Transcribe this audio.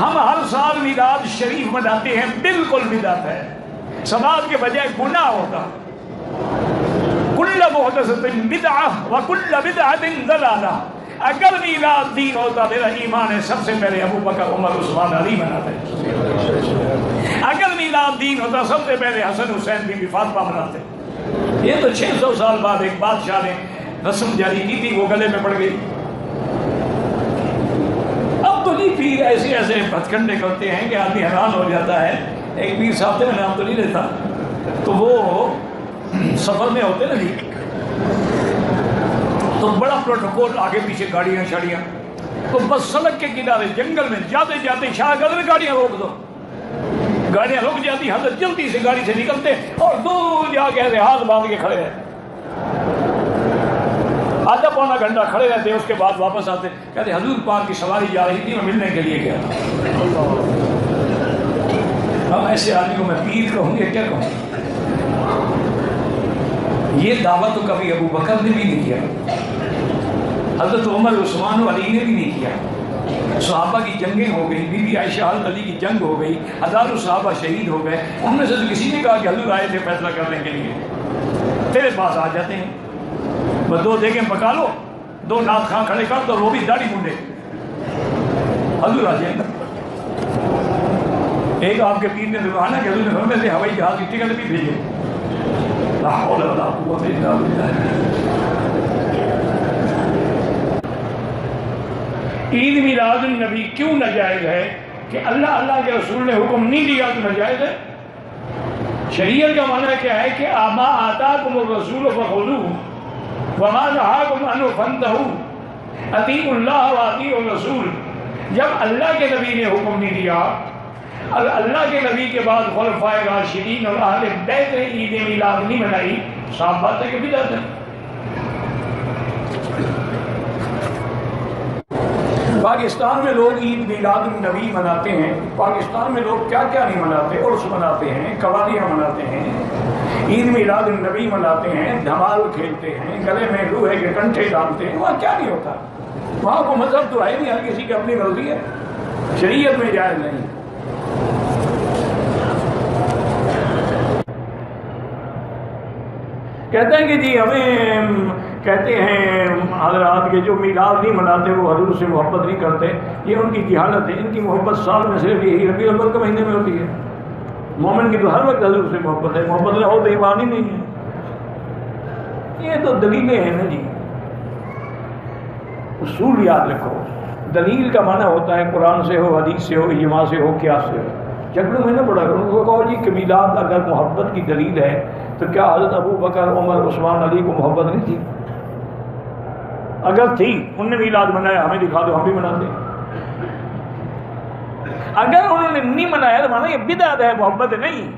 ہم ہر سال میلاد شریف مناتے ہیں، بالکل بدعت ہے، ثواب کے بجائے گناہ ہوگا۔ کل محدثۃ بدعہ وکل بدعۃ ضلالہ۔ اگر میلاد دین ہوتا، میرا ایمان ہے سب سے پہلے ابو بکر عمر عثمان علی مناتے۔ اگر میلاد دین ہوتا سب سے پہلے حسن حسین بی بی فاطمہ مناتے۔ یہ تو 600 سال بعد ایک بادشاہ نے رسم جاری کی تھی، وہ گلے میں پڑ گئی۔ اب تو نہیں، پیر ایسے ایسے ہتھکنڈے کرتے ہیں کہ آدمی حیران ہو جاتا ہے۔ ایک پیر صاحب تھے، میں نام تو نہیں لیتا، تو وہ سفر میں ہوتے نا جی، تو بڑا پروٹوکول، آگے پیچھے گاڑیاں شاڑیاں، تو بس سڑک کے کنارے جنگل میں جاتے جاتے شاہ گزر گاڑیاں روک دو، گاڑیاں رک جاتی، حضرت جلدی سے گاڑی سے نکلتے اور دور جا کے ہاتھ باندھ کے کھڑے رہتے، آدھا پونا گھنٹہ کھڑے رہتے، اس کے بعد واپس آتے، کہتے حضور پاک کی سواری جا رہی تھی، میں ملنے کے لیے گیا تھا۔ اب ایسے آدمی کو میں پیر کہوں گا، کیا کہوں؟ یہ دعویٰ تو کبھی ابو بکر نے بھی نہیں کیا، حضرت عمر عثمان و علی نے بھی نہیں کیا۔ صحابہ کی جنگیں ہو گئی، بی بی عائشہ حضرت علی کی جنگ ہو گئی، ہزاروں صحابہ شہید ہو گئے، ان میں سے تو کسی نے کہا کہ حضور آئے تھے فیصلہ کرنے کے لیے، تیرے پاس آ جاتے ہیں، بس 2 دیگیں پکا لو، 2 نعت خواں کھڑے کر دو، وہ بھی داڑھی مونڈے، حضور آ جائیں گے۔ ایک آپ کے پیر نے دکھانا کہ حضور نے فرمایا سے ہوائی جہاز کی ٹکٹ بھی بھیجے، لا حول ولا قوت الا باللہ۔ عید میلاد النبی کیوں ناجائز ہے؟ کہ اللہ کے رسول نے حکم نہیں دیا تو ناجائز ہے۔ شریعت کا معنی کیا ہے کہ ما آتاکم الرسول فخذوہ وما نہاکم عنہ فانتہوا، اطیعوا اللہ واطیعوا الرسول۔ جب اللہ کے نبی نے حکم نہیں دیا، اللہ کے نبی کے بعد خلفائے راشدین اور اہل بیت نے عید میلاد نہیں منائی، صاف بات ہے کہ بدعت ہے۔ پاکستان میں لوگ عید میلاد النبی مناتے ہیں، پاکستان میں لوگ کیا کیا نہیں مناتے، عرس مناتے ہیں، قوالیاں مناتے ہیں، عید میلاد النبی مناتے ہیں، دھمال کھیلتے ہیں، گلے میں لوہے کے کنٹھے ڈالتے ہیں، وہاں کیا نہیں ہوتا؟ وہاں کو مذہب تو ہے نہیں، ہر کسی کی اپنی مرضی ہے، شریعت میں جائز نہیں۔ کہتے ہیں کہ جی ہمیں کہتے ہیں حضرات کے جو میلاد نہیں مناتے وہ حضور سے محبت نہیں کرتے، یہ ان کی جہالت ہے۔ ان کی محبت سال میں صرف یہی ربیع الاول کے مہینے میں ہوتی ہے۔ مومن کی تو ہر وقت حضور سے محبت ہے، محبت نہ ہو تو ایمان ہی نہیں ہے۔ یہ تو دلیلیں ہیں نا جی، اصول یاد رکھو۔ دلیل کا معنی ہوتا ہے قرآن سے ہو، حدیث سے ہو، اجماع سے ہو، قیاس سے ہو۔ جھگڑوں میں نہ پڑا کرو، ان کو کہو جی کہ میلاد اگر محبت کی دلیل ہے تو کیا حضرت ابو بکر عمر عثمان علی کو محبت نہیں تھی؟ اگر تھی، انہوں نے میلاد منایا، ہمیں دکھا دو، ہم بھی مناتے۔ اگر انہوں نے نہیں منایا تو مانا یہ بدعت ہے، محبت نہیں۔